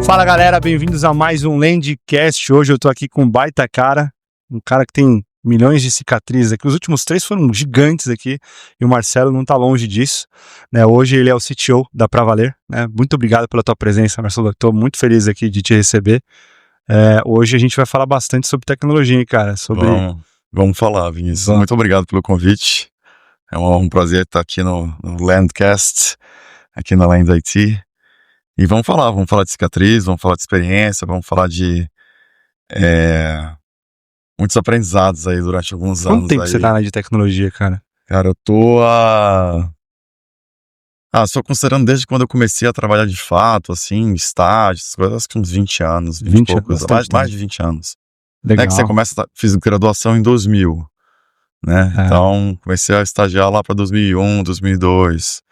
Fala galera, bem-vindos a mais um Landcast. Hoje eu tô aqui com um baita cara, um cara que tem milhões de cicatrizes aqui. Os últimos 3 foram gigantes aqui e o Marcelo não tá longe disso, né? Hoje ele é o CTO da Pra Valer, né? Muito obrigado pela tua presença, Marcelo. Tô muito feliz aqui de te receber. Hoje a gente vai falar bastante sobre tecnologia, hein, cara? Vamos falar, Vinícius. Muito obrigado pelo convite. É um prazer estar aqui no Landcast, aqui na Land IT. E vamos falar de cicatriz, vamos falar de experiência, vamos falar de muitos aprendizados aí durante alguns anos. Quanto tempo você tá na área de tecnologia, cara? Cara, eu tô só considerando desde quando eu comecei a trabalhar de fato, assim, estágios, acho que uns 20 anos, 20 e poucos, mais de 20 anos. Legal. Que você fiz graduação em 2000, né? Então, comecei a estagiar lá para 2001, 2002.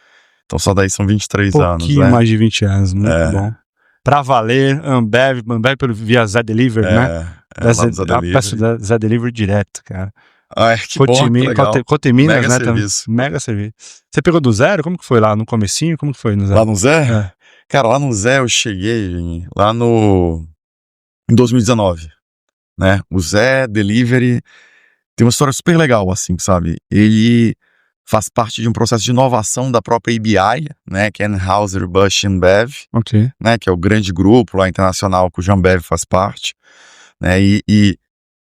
Então, só daí são 23 anos, né? Pouquinho mais de 20 anos, muito bom. Pra Valer, Ambev via Zé Delivery, né? Peço da Zé Delivery direto, cara. Que bom, que legal. Coteminas, Mega né? serviço. Mega serviço. Você pegou do zero? Como que foi lá no comecinho? Como que foi no Zé? Lá no Zé? Cara, lá no Zé eu cheguei lá em 2019, né? O Zé Delivery tem uma história super legal, assim, sabe? Ele faz parte de um processo de inovação da própria ABI, né? Que é Anheuser-Busch InBev, né? Que é o grande grupo lá internacional que o Ambev faz parte, né? E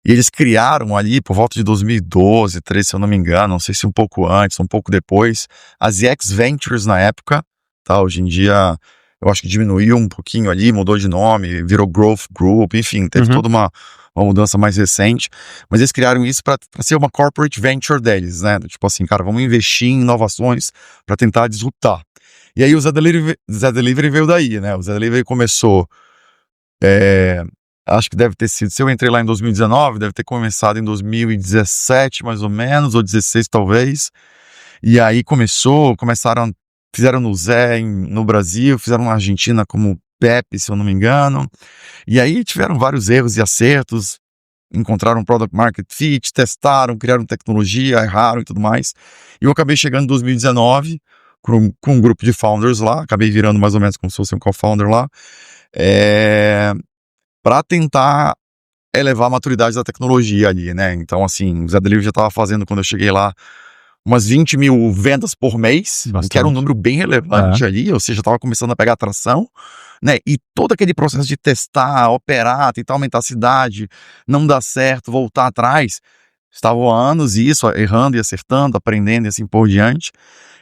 eles criaram ali, por volta de 2012, 13, se eu não me engano, não sei se um pouco antes, um pouco depois, a ZX Ventures na época, tá? Hoje em dia, eu acho que diminuiu um pouquinho ali, mudou de nome, virou Growth Group, enfim, teve toda uma mudança mais recente, mas eles criaram isso para ser uma corporate venture deles, né? Tipo assim, cara, vamos investir em inovações para tentar disruptar. E aí o Zé Delivery veio daí, né? O Zé Delivery começou, acho que deve ter sido, se eu entrei lá em 2019, deve ter começado em 2017, mais ou menos, ou 16 talvez. E aí fizeram no Zé no Brasil, fizeram na Argentina como Pepe, se eu não me engano. E aí tiveram vários erros e acertos, encontraram product market fit, testaram, criaram tecnologia, erraram e tudo mais. E eu acabei chegando em 2019 com um grupo de founders lá, acabei virando mais ou menos como se fosse um co-founder lá, para tentar elevar a maturidade da tecnologia ali, né? Então, assim, o Zé Delivery já estava fazendo, quando eu cheguei lá, umas 20 mil vendas por mês, que era um número bem relevante ali, ou seja, estava começando a pegar atração, né? E todo aquele processo de testar, operar, tentar aumentar a cidade, não dar certo, voltar atrás, estavam há anos isso, errando e acertando, aprendendo e assim por diante,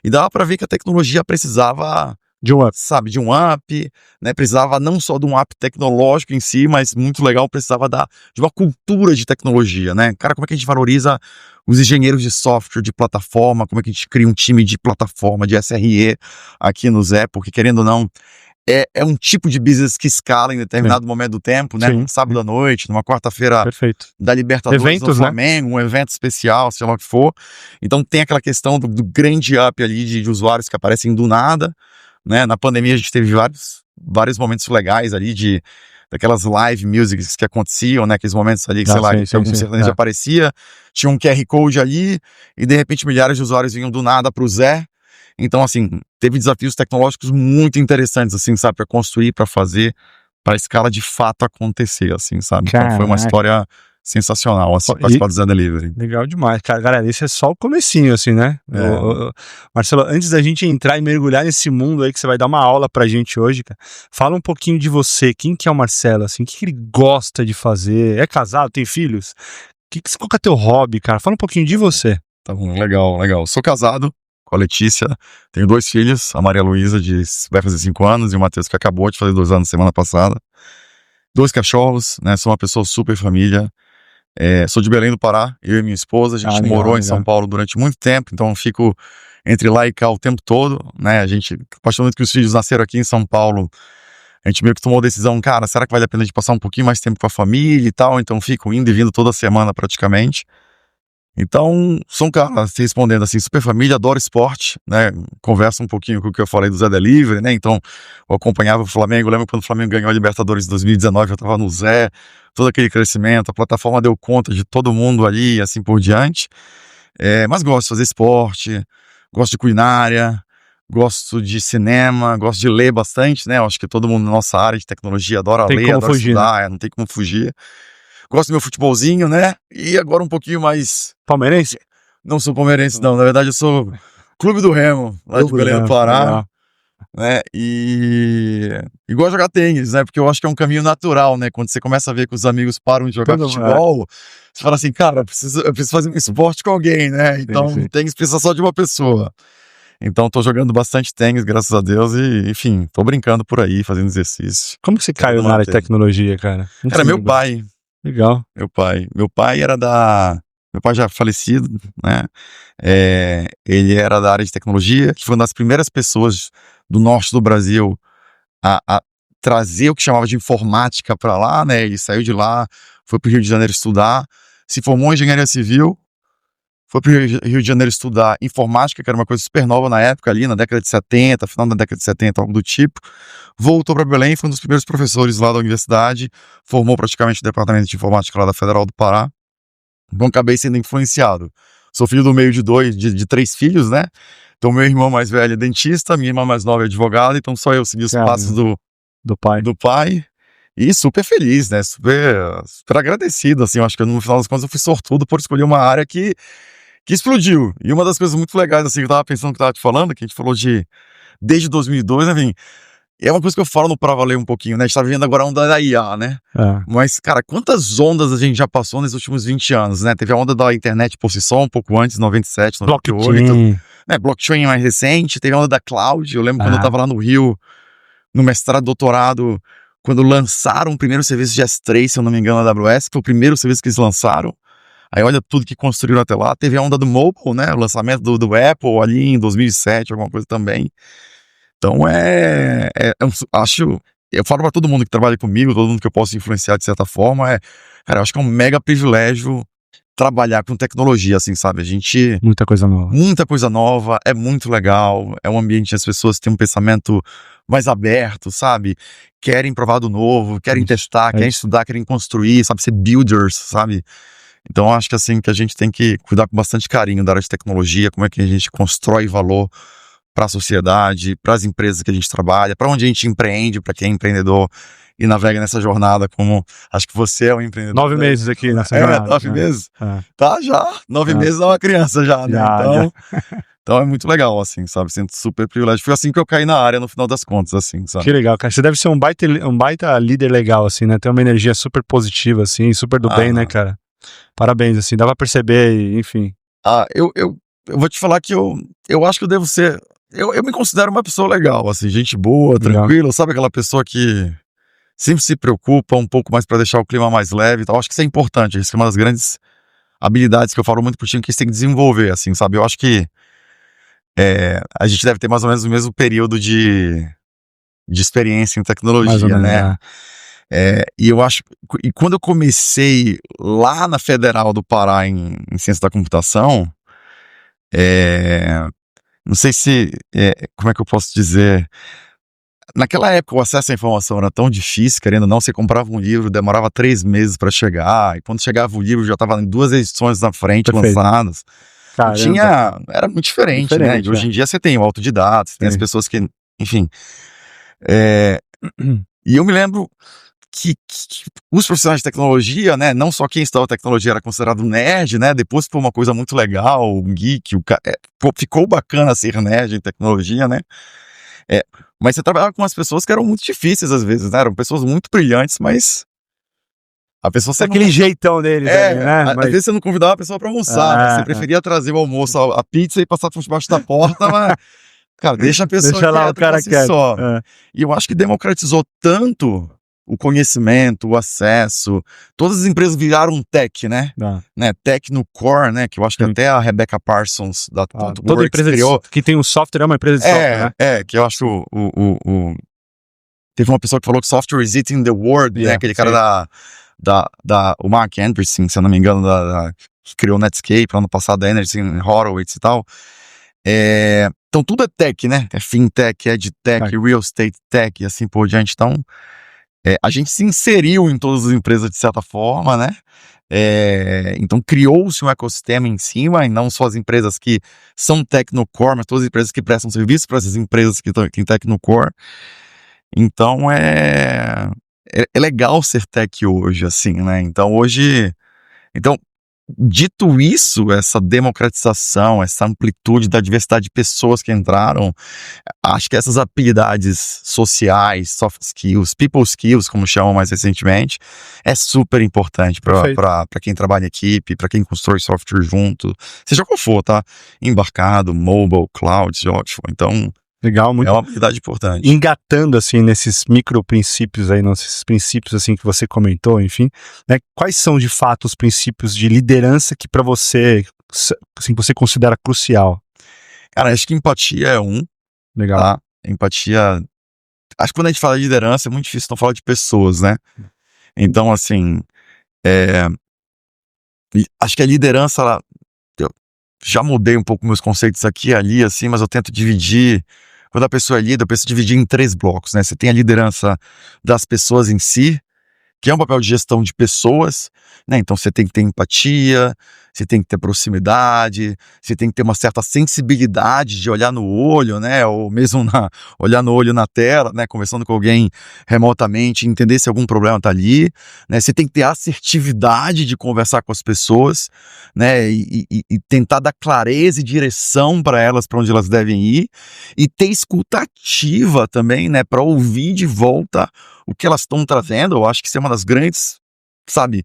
e dava para ver que a tecnologia precisava de um up, né? Precisava não só de um up tecnológico em si, mas muito legal, precisava de uma cultura de tecnologia, né? Cara, como é que a gente valoriza os engenheiros de software, de plataforma, como é que a gente cria um time de plataforma, de SRE aqui no Zé, porque querendo ou não, é um tipo de business que escala em determinado momento do tempo, né? Um sábado à noite, numa quarta-feira da Libertadores, eventos, do Flamengo, um evento especial, sei lá o que for. Então tem aquela questão do grande up ali de usuários que aparecem do nada, né? Na pandemia a gente teve vários momentos legais ali daquelas live musics que aconteciam, né? Aqueles momentos ali que, sei lá, que algum sertanejo aparecia, tinha um QR Code ali e de repente milhares de usuários vinham do nada pro Zé. Então, assim, teve desafios tecnológicos muito interessantes, assim, sabe? Para construir, para fazer, para a escala de fato acontecer, assim, sabe? Então foi uma história sensacional, assim, participar do Zé Delivery. Legal demais, cara. Galera, esse é só o comecinho, assim, né? Marcelo, antes da gente entrar e mergulhar nesse mundo aí que você vai dar uma aula pra gente hoje, cara, fala um pouquinho de você. Quem que é o Marcelo, assim? O que ele gosta de fazer? É casado? Tem filhos? Qual que é teu hobby, cara? Fala um pouquinho de você. Tá bom, legal. Sou casado com a Letícia, tenho 2 filhos, a Maria Luísa, vai fazer 5 anos, e o Matheus, que acabou de fazer 2 anos semana passada. 2 cachorros, né? Sou uma pessoa super família. Sou de Belém do Pará, eu e minha esposa, a gente morou em São Paulo durante muito tempo, então eu fico entre lá e cá o tempo todo, né? A partir do momento que os filhos nasceram aqui em São Paulo, a gente meio que tomou a decisão, cara, será que vale a pena de passar um pouquinho mais tempo com a família e tal? Então fico indo e vindo toda semana praticamente. Então, sou um cara, respondendo assim, super família, adoro esporte, né? Conversa um pouquinho com o que eu falei do Zé Delivery, né? Então, eu acompanhava o Flamengo, lembro quando o Flamengo ganhou a Libertadores em 2019, eu estava no Zé, todo aquele crescimento, a plataforma deu conta de todo mundo ali, assim por diante. Mas gosto de fazer esporte, gosto de culinária, gosto de cinema, gosto de ler bastante, né? Eu acho que todo mundo na nossa área de tecnologia adora ler, adora estudar, né? Não tem como fugir. Gosto do meu futebolzinho, né? E agora um pouquinho mais... Palmeirense? Não sou palmeirense, não. Na verdade, eu sou Clube do Remo, lá de Belém do Pará. Né? E gosto de jogar tênis, né? Porque eu acho que é um caminho natural, né? Quando você começa a ver que os amigos param de jogar futebol, você fala assim, cara, eu preciso fazer um esporte com alguém, né? Então, sim. Tênis precisa só de uma pessoa. Então, tô jogando bastante tênis, graças a Deus, e, enfim, tô brincando por aí, fazendo exercício. Como que você caiu na área de tecnologia, cara? Cara, meu pai. Legal. Meu pai era meu pai já é falecido, né? Ele era da área de tecnologia, que foi uma das primeiras pessoas do norte do Brasil a trazer o que chamava de informática para lá, né? Ele saiu de lá, foi para o Rio de Janeiro estudar, se formou em engenharia civil, foi para o Rio de Janeiro estudar informática, que era uma coisa super nova na época, ali na década de 70, final da década de 70, algo do tipo. Voltou para Belém, foi um dos primeiros professores lá da universidade, formou praticamente o departamento de informática lá da Federal do Pará. Então acabei sendo influenciado. Sou filho do meio de 3 filhos, né? Então meu irmão mais velho é dentista, minha irmã mais nova é advogada, então só eu segui os passos do pai. E super feliz, né? Super agradecido, assim. Eu acho que no final das contas eu fui sortudo por escolher uma área que explodiu. E uma das coisas muito legais, assim, que eu tava pensando, que eu tava te falando, que a gente falou desde 2002, né, Vim? É uma coisa que eu falo no Pra Valer um pouquinho, né? A gente tá vivendo agora a onda da IA, né? Mas, cara, quantas ondas a gente já passou nesses últimos 20 anos, né? Teve a onda da internet por si só, um pouco antes, 97, 98. Blockchain. Né? Blockchain mais recente. Teve a onda da cloud. Eu lembro quando eu tava lá no Rio, no mestrado, doutorado, quando lançaram o primeiro serviço de S3, se eu não me engano, na AWS, que foi o primeiro serviço que eles lançaram. Aí olha tudo que construíram até lá. Teve a onda do mobile, né? O lançamento do Apple ali em 2007, alguma coisa também. Então eu falo pra todo mundo que trabalha comigo, todo mundo que eu posso influenciar de certa forma, cara, eu acho que é um mega privilégio trabalhar com tecnologia, assim, sabe? Muita coisa nova, é muito legal, é um ambiente que as pessoas têm um pensamento mais aberto, sabe? Querem provar do novo, querem testar, querem estudar, querem construir, sabe? Ser builders, sabe? Então, eu acho que assim, que a gente tem que cuidar com bastante carinho da área de tecnologia, como é que a gente constrói valor para a sociedade, para as empresas que a gente trabalha, para onde a gente empreende, para quem é empreendedor e navega nessa jornada, como acho que você é um empreendedor. 9 meses aqui nessa jornada. 9 meses? Tá, já. 9 meses é uma criança já, né? Então é muito legal, assim, sabe? Sinto super privilégio. Foi assim que eu caí na área, no final das contas, assim, sabe? Que legal, cara. Você deve ser um baita líder legal, assim, né? Tem uma energia super positiva, assim, super do bem, né, cara? Parabéns, assim, dá pra perceber, enfim. Eu vou te falar que eu acho que eu devo ser... Eu me considero uma pessoa legal, assim, gente boa, tranquila, sabe aquela pessoa que sempre se preocupa um pouco mais pra deixar o clima mais leve e tal. Acho que isso é importante, isso é uma das grandes habilidades que eu falo muito pro time que você tem que desenvolver, assim, sabe? Eu acho que a gente deve ter mais ou menos o mesmo período de experiência em tecnologia, né? E eu acho, e quando eu comecei lá na Federal do Pará em Ciência da Computação, não sei se, como é que eu posso dizer, naquela época o acesso à informação era tão difícil, querendo ou não, você comprava um livro, demorava 3 meses para chegar, e quando chegava o livro já estava em 2 edições na frente lançadas. Era muito diferente, né? E hoje em dia você tem o autodidata, você tem as pessoas que, enfim. E eu me lembro que os profissionais de tecnologia, né, não só quem estudava tecnologia era considerado nerd, né, depois foi uma coisa muito legal, um geek, ficou bacana ser nerd em tecnologia, né, mas você trabalhava com umas pessoas que eram muito difíceis às vezes, né, eram pessoas muito brilhantes, mas a pessoa... Aquele jeitão deles, né? Às vezes você não convidava a pessoa para almoçar, né, você preferia trazer o almoço, a pizza e passar por debaixo da porta, mas... Cara, deixa a pessoa deixa lá o cara quieto. E eu acho que democratizou tanto o conhecimento, o acesso. Todas as empresas viraram tech, né? Tech no core, né? Que eu acho que até a Rebecca Parsons da toda empresa criou. Que tem um software é uma empresa de software, né? Que eu acho teve uma pessoa que falou que software is eating the world, né? Aquele cara o Mark Anderson, se eu não me engano, que criou o Netscape ano passado, da Anderson Horowitz e tal. Então tudo é tech, né? É fintech, edtech, real estate tech e assim por diante. Então, a gente se inseriu em todas as empresas de certa forma, né? Então criou-se um ecossistema em cima, e não só as empresas que são Tecnocore, mas todas as empresas que prestam serviço para essas empresas que estão em Tecnocore. Então é legal ser tech hoje, assim, né? Então, dito isso, essa democratização, essa amplitude da diversidade de pessoas que entraram, acho que essas habilidades sociais, soft skills, people skills, como chamam mais recentemente, é super importante para quem trabalha em equipe, para quem constrói software junto, seja qual for, tá? Embarcado, mobile, cloud, ótimo. Então, legal, muito. É uma habilidade importante. Engatando, assim, nesses micro princípios aí, nesses princípios, assim, que você comentou, enfim, né? Quais são, de fato, os princípios de liderança que para você, assim, você considera crucial? Cara, acho que empatia é um. Legal. Tá? Empatia... Acho que quando a gente fala de liderança, é muito difícil não falar de pessoas, né? Então, assim, acho que a liderança, eu já mudei um pouco meus conceitos aqui e ali, assim, mas eu tento dividir. Quando a pessoa é líder, eu penso dividir em 3 blocos, né? Você tem a liderança das pessoas em si, que é um papel de gestão de pessoas, né? Então você tem que ter empatia, você tem que ter proximidade, você tem que ter uma certa sensibilidade de olhar no olho, né? Ou mesmo olhar no olho na tela, né? Conversando com alguém remotamente, entender se algum problema está ali, né? Você tem que ter assertividade de conversar com as pessoas, né? E tentar dar clareza e direção para elas, para onde elas devem ir, e ter escuta ativa também, né? Para ouvir de volta o que elas estão trazendo. Eu acho que isso é uma das grandes, sabe,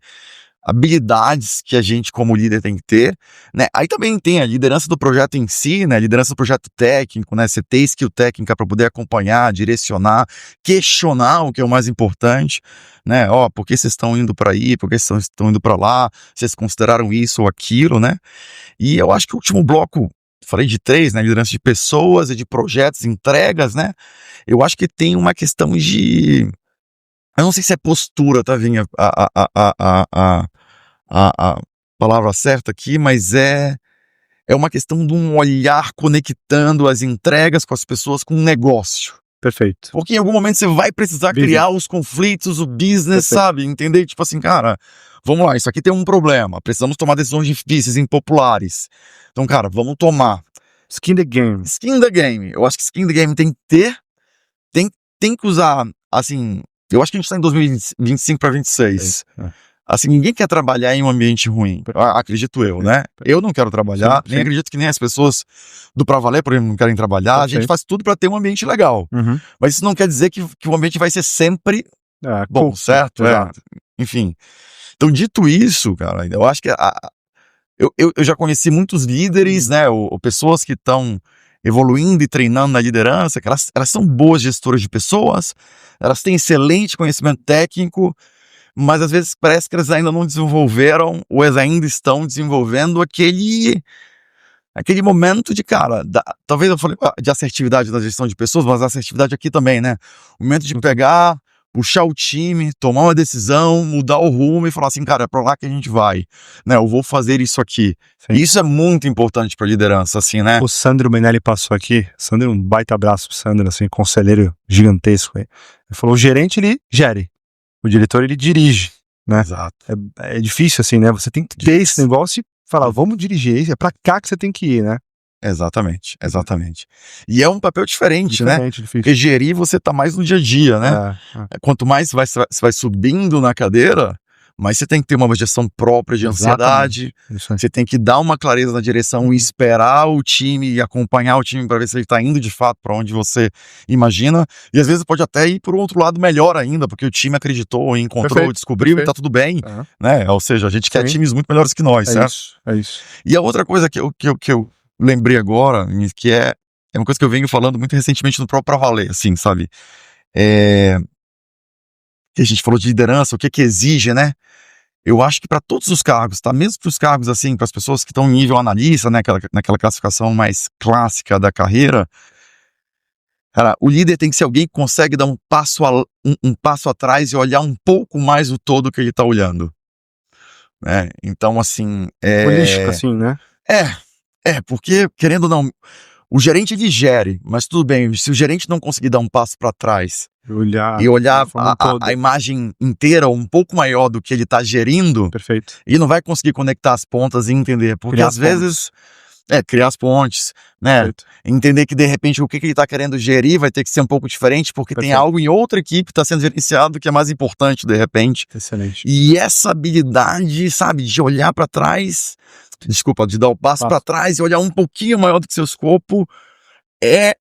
habilidades que a gente como líder tem que ter, né? Aí também tem a liderança do projeto em si, né? A liderança do projeto técnico, né? Você ter skill técnica para poder acompanhar, direcionar, questionar o que é o mais importante, né? Por que vocês estão indo para aí? Por que vocês estão indo para lá? Vocês consideraram isso ou aquilo, né? E eu acho que o último bloco, falei de 3, né? Liderança de pessoas e de projetos, entregas, né? Eu acho que tem uma questão de... Eu não sei se é postura, tá, Vinha, a palavra certa aqui, mas é uma questão de um olhar conectando as entregas com as pessoas com um negócio. Perfeito. Porque em algum momento você vai precisar criar os conflitos, o business, perfeito, sabe? Entender? Tipo assim, cara, vamos lá, isso aqui tem um problema, precisamos tomar decisões difíceis, impopulares. Então, cara, vamos tomar. Skin the game. Skin the game. Eu acho que skin the game tem que ter, tem que usar, assim... Eu acho que a gente está em 2025 para 2026. Assim, ninguém quer trabalhar em um ambiente ruim, acredito eu, né? Eu não quero trabalhar, nem acredito que nem as pessoas do Pra Valer, por exemplo, não querem trabalhar. A gente faz tudo para ter um ambiente legal. Mas isso não quer dizer que o ambiente vai ser sempre bom, certo? Enfim. Então, dito isso, cara, eu acho que eu já conheci muitos líderes, né? Ou pessoas que estão evoluindo e treinando na liderança, que elas são boas gestoras de pessoas, elas têm excelente conhecimento técnico, mas às vezes parece que elas ainda não desenvolveram, ou elas ainda estão desenvolvendo aquele momento de, cara, talvez eu falei de assertividade na gestão de pessoas, mas assertividade aqui também, né? O momento de pegar, puxar o time, tomar uma decisão, mudar o rumo e falar assim, cara, é pra lá que a gente vai, né? Eu vou fazer isso aqui. Sim. Isso é muito importante pra liderança, assim, né? O Sandro Menelli passou aqui, Sandro, um baita abraço pro Sandro, assim, conselheiro gigantesco aí. Ele falou, o gerente, ele gere, o diretor, ele dirige, né? Exato. É difícil, assim, né? Você tem que ter esse negócio e falar, vamos dirigir, é pra cá que você tem que ir, né? Exatamente. E é um papel diferente, né? Difícil. Porque gerir, você tá mais no dia a dia, né? Quanto mais você vai subindo na cadeira, mais você tem que ter uma gestão própria de ansiedade, você tem que dar uma clareza na direção e esperar o time e acompanhar o time para ver se ele tá indo de fato para onde você imagina, e às vezes pode até ir por um outro lado melhor ainda, porque o time acreditou, encontrou, descobriu e tá tudo bem, né? Ou seja, a gente quer times muito melhores que nós, certo? É isso. E a outra coisa que eu lembrei agora, que é uma coisa que eu venho falando muito recentemente no próprio Pra Valer, assim, sabe? Que a gente falou de liderança, o que exige, né? Eu acho que para todos os cargos, tá? Mesmo para os cargos, assim, para as pessoas que estão em nível analista, né? Naquela classificação mais clássica da carreira, cara, o líder tem que ser alguém que consegue dar um passo atrás e olhar um pouco mais o todo que ele está olhando, né? Então, assim... Holístico, assim, né? Porque, querendo ou não, o gerente ele gere, mas tudo bem, se o gerente não conseguir dar um passo para trás e olhar a imagem inteira um pouco maior do que ele está gerindo, perfeito, ele não vai conseguir conectar as pontas e entender, porque criar às vezes criar as pontes, né? Perfeito. Entender que de repente o que ele está querendo gerir vai ter que ser um pouco diferente, porque tem algo em outra equipe que está sendo gerenciado que é mais importante de repente. Excelente. E essa habilidade, sabe, de olhar para trás, de dar o passo para trás e olhar um pouquinho maior do que seu escopo, é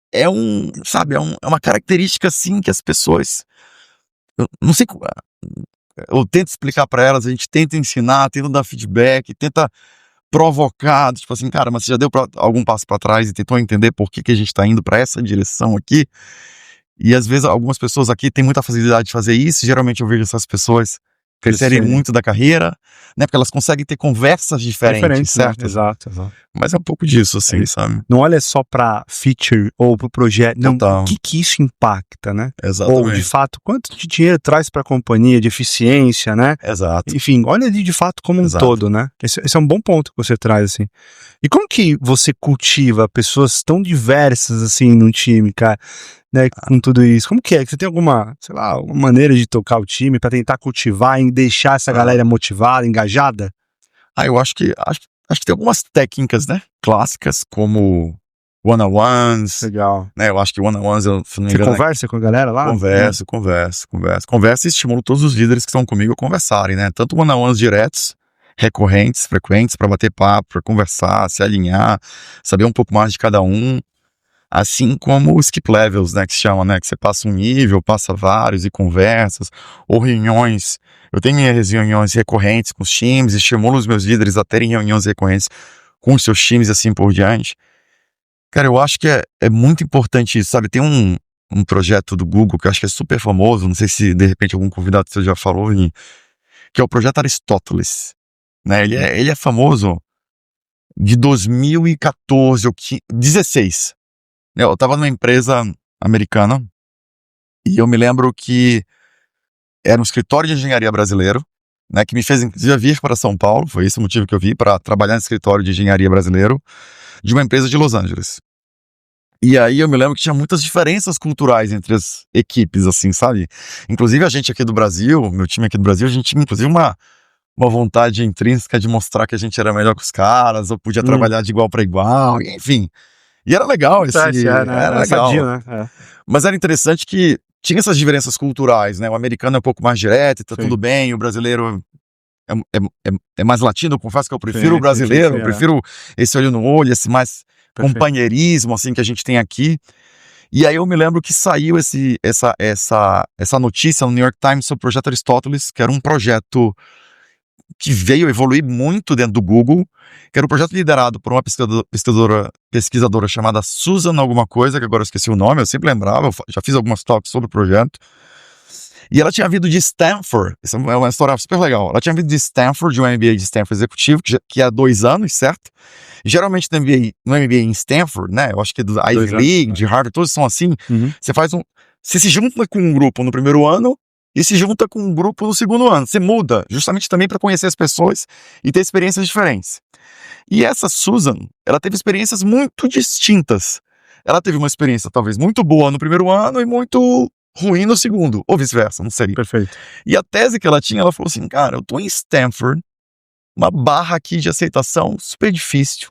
uma característica assim que as pessoas, eu não sei, eu tento explicar para elas, a gente tenta ensinar, tenta dar feedback, tenta provocar, tipo assim, cara, mas você já deu algum passo para trás e tentou entender por que a gente está indo para essa direção aqui? E às vezes algumas pessoas aqui têm muita facilidade de fazer isso, geralmente eu vejo essas pessoas crescerem muito da carreira, né? Porque elas conseguem ter conversas diferentes, certo? Né? Exato. Mas é um pouco disso, assim, sabe? Não olha só pra feature ou pro projeto, não, o que isso impacta, né? Exatamente. Ou, de fato, quanto de dinheiro traz pra companhia, de eficiência, né? Exato. Enfim, olha ali de fato como um todo, né? Esse é um bom ponto que você traz, assim. E como que você cultiva pessoas tão diversas, assim, num time, cara? Né, com tudo isso, como que é? Você tem alguma, sei lá, uma maneira de tocar o time para tentar cultivar e deixar essa galera motivada, engajada? Eu acho que tem algumas técnicas, né, clássicas, como one-on-ones. Legal. Né, eu acho que one-on-ones, você conversa com a galera lá? Converso e estimulo todos os líderes que estão comigo a conversarem, né, tanto one-on-ones diretos, recorrentes, frequentes, para bater papo, para conversar, se alinhar, saber um pouco mais de cada um. Assim como os skip levels, né, que se chama, né, que você passa um nível, passa vários e conversas, ou reuniões. Eu tenho minhas reuniões recorrentes com os times, estimulo os meus líderes a terem reuniões recorrentes com os seus times e assim por diante. Cara, eu acho que é muito importante isso, sabe? Tem um projeto do Google que eu acho que é super famoso, não sei se de repente algum convidado seu já falou, que é o projeto Aristóteles, né? Ele é famoso de 2014 ou 16. Eu estava numa empresa americana e eu me lembro que era um escritório de engenharia brasileiro, né, que me fez inclusive vir para São Paulo, foi esse o motivo que eu vi, para trabalhar no escritório de engenharia brasileiro de uma empresa de Los Angeles. E aí eu me lembro que tinha muitas diferenças culturais entre as equipes, assim, sabe? Inclusive a gente aqui do Brasil, meu time aqui do Brasil, a gente tinha inclusive uma vontade intrínseca de mostrar que a gente era melhor que os caras, ou podia trabalhar de igual para igual, enfim. E era legal era legal. Sadio, né? Mas era interessante que tinha essas diferenças culturais, né? O americano é um pouco mais direto, tá tudo bem, o brasileiro é mais latino, eu confesso que eu prefiro o brasileiro, eu prefiro esse olho no olho, esse mais companheirismo, assim, que a gente tem aqui. E aí eu me lembro que saiu essa notícia no New York Times sobre o projeto Aristóteles, que era um projeto que veio evoluir muito dentro do Google, que era um projeto liderado por uma pesquisadora chamada Susan alguma coisa, que agora eu esqueci o nome, eu sempre lembrava, eu já fiz algumas talks sobre o projeto. E ela tinha vindo de Stanford, essa é uma história super legal, ela tinha vindo de Stanford, de um MBA de Stanford executivo, que há 2 anos, certo? E geralmente no MBA em Stanford, né, eu acho que do Ivy League, de Harvard, todos são assim, você se junta com um grupo no primeiro ano, e se junta com um grupo no segundo ano. Você muda, justamente também para conhecer as pessoas e ter experiências diferentes. E essa Susan, ela teve experiências muito distintas. Ela teve uma experiência talvez muito boa no primeiro ano e muito ruim no segundo, ou vice-versa, não sei. Perfeito. E a tese que ela tinha, ela falou assim, cara, eu tô em Stanford, uma barra aqui de aceitação super difícil.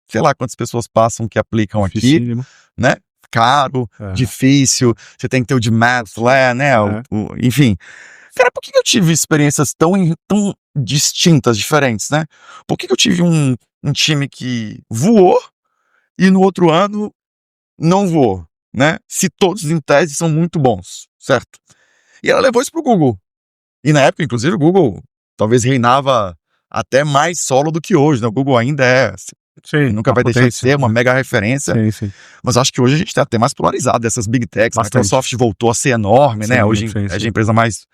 Sei lá quantas pessoas passam que aplicam aqui, né? Caro, difícil, você tem que ter o de math lá, né? Enfim. Cara, por que eu tive experiências tão distintas, diferentes, né? Por que eu tive um time que voou e no outro ano não voou, né? Se todos em tese são muito bons, certo? E ela levou isso pro Google. E na época, inclusive, o Google talvez reinava até mais solo do que hoje, né? O Google ainda nunca vai deixar de ser uma mega referência. Sim. Mas acho que hoje a gente está até mais polarizado dessas big techs. A Microsoft voltou a ser enorme, né? Hoje é a empresa mais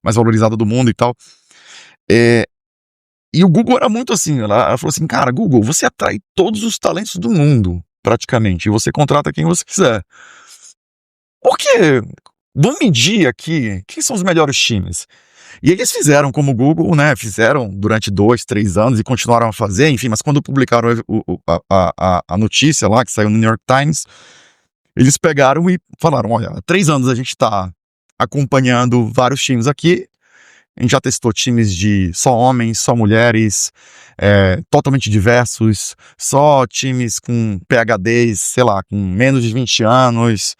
valorizada do mundo e tal. E o Google era muito assim. Ela falou assim, cara, Google, você atrai todos os talentos do mundo, praticamente. E você contrata quem você quiser. Por quê? Vamos medir aqui quem são os melhores times. E eles fizeram como o Google, né? Fizeram durante 2, 3 anos e continuaram a fazer, enfim, mas quando publicaram a notícia lá, que saiu no New York Times, eles pegaram e falaram, olha, há 3 anos a gente está acompanhando vários times aqui, a gente já testou times de só homens, só mulheres, totalmente diversos, só times com PhDs, sei lá, com menos de 20 anos,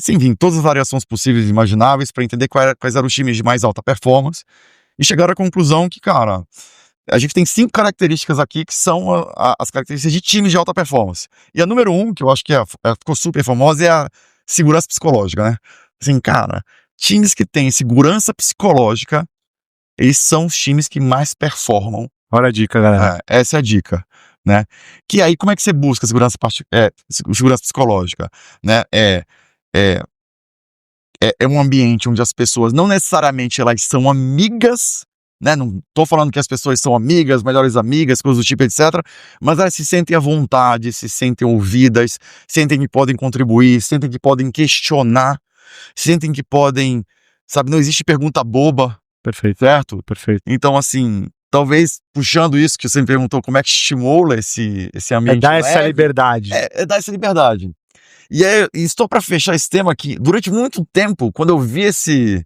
enfim, todas as variações possíveis e imagináveis para entender quais eram os times de mais alta performance, e chegaram à conclusão que, cara, a gente tem 5 características aqui que são as características de times de alta performance. E a número 1, que eu acho que ficou super famosa, é a segurança psicológica, né? Assim, cara, times que têm segurança psicológica, eles são os times que mais performam. Olha a dica, galera. Essa é a dica, né? Que aí, como é que você busca segurança psicológica, né? É um ambiente onde as pessoas não necessariamente elas são amigas, né? Não tô falando que as pessoas são amigas, melhores amigas, coisas do tipo, etc. Mas elas se sentem à vontade, se sentem ouvidas, sentem que podem contribuir, sentem que podem questionar, sentem que podem, sabe, não existe pergunta boba. Perfeito. Certo? Perfeito. Então, assim, talvez puxando isso que você me perguntou, como é que estimula esse ambiente dar leve, essa liberdade. dar essa liberdade. E estou para fechar esse tema aqui. Durante muito tempo, quando eu vi esse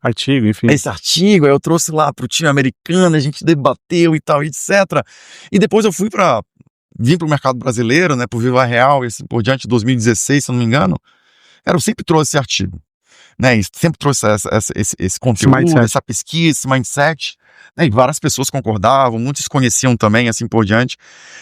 artigo, enfim. Esse artigo, aí eu trouxe lá para o time americano, a gente debateu e tal, etc. E depois eu vim para o mercado brasileiro, né, por Viva Real, e assim por diante, 2016, se eu não me engano. Cara, eu sempre trouxe esse artigo. Né, e sempre trouxe esse conteúdo, essa pesquisa, esse mindset, né, e várias pessoas concordavam, muitos conheciam também, assim por diante,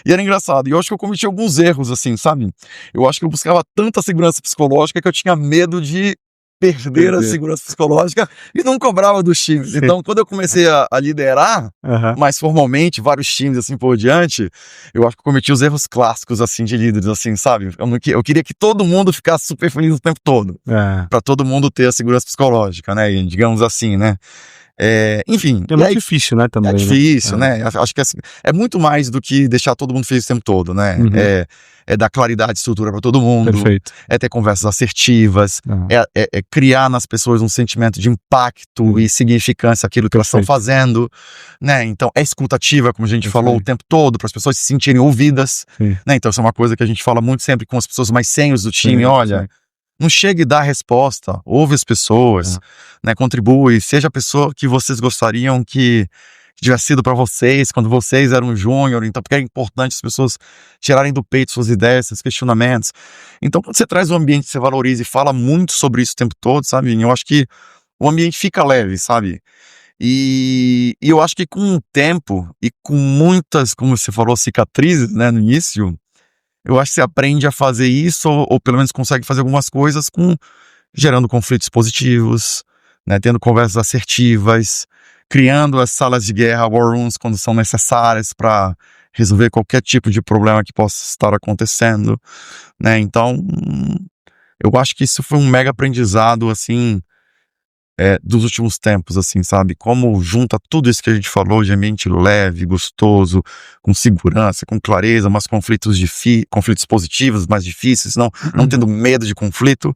e era engraçado, e eu acho que eu cometi alguns erros, assim, sabe, eu acho que eu buscava tanta segurança psicológica que eu tinha medo de perder a segurança psicológica e não cobrava dos times. Sim. Então, quando eu comecei a liderar mais formalmente vários times assim por diante, eu acho que eu cometi os erros clássicos assim de líderes, assim, sabe? Eu queria que todo mundo ficasse super feliz o tempo todo, para todo mundo ter a segurança psicológica, né? E, digamos assim, né? Enfim. É muito difícil, né? Também. É difícil, né? Acho que é muito mais do que deixar todo mundo feliz o tempo todo, né? Uhum. É dar claridade de estrutura para todo mundo. Perfeito. É ter conversas assertivas. É criar nas pessoas um sentimento de impacto e significância aquilo que elas estão fazendo, né? Então, é escutativa, como a gente falou o tempo todo, para as pessoas se sentirem ouvidas, né? Então, isso é uma coisa que a gente fala muito sempre com as pessoas mais sêniores do time. Olha, não chegue a dar resposta, ouve as pessoas, né? Contribui, seja a pessoa que vocês gostariam que tivesse sido para vocês, quando vocês eram júnior, então porque é importante as pessoas tirarem do peito suas ideias, seus questionamentos. Então, quando você traz um ambiente que você valoriza e fala muito sobre isso o tempo todo, sabe, eu acho que o ambiente fica leve, sabe? E eu acho que com o tempo e com muitas, como você falou, cicatrizes, né, no início, eu acho que você aprende a fazer isso, ou pelo menos consegue fazer algumas coisas gerando conflitos positivos, né, tendo conversas assertivas, criando as salas de guerra, war rooms, quando são necessárias para resolver qualquer tipo de problema que possa estar acontecendo, né? Então, eu acho que isso foi um mega aprendizado, assim, dos últimos tempos, assim, sabe? Como junta tudo isso que a gente falou de ambiente leve, gostoso, com segurança, com clareza, mas conflitos positivos, mais difíceis, não tendo medo de conflito.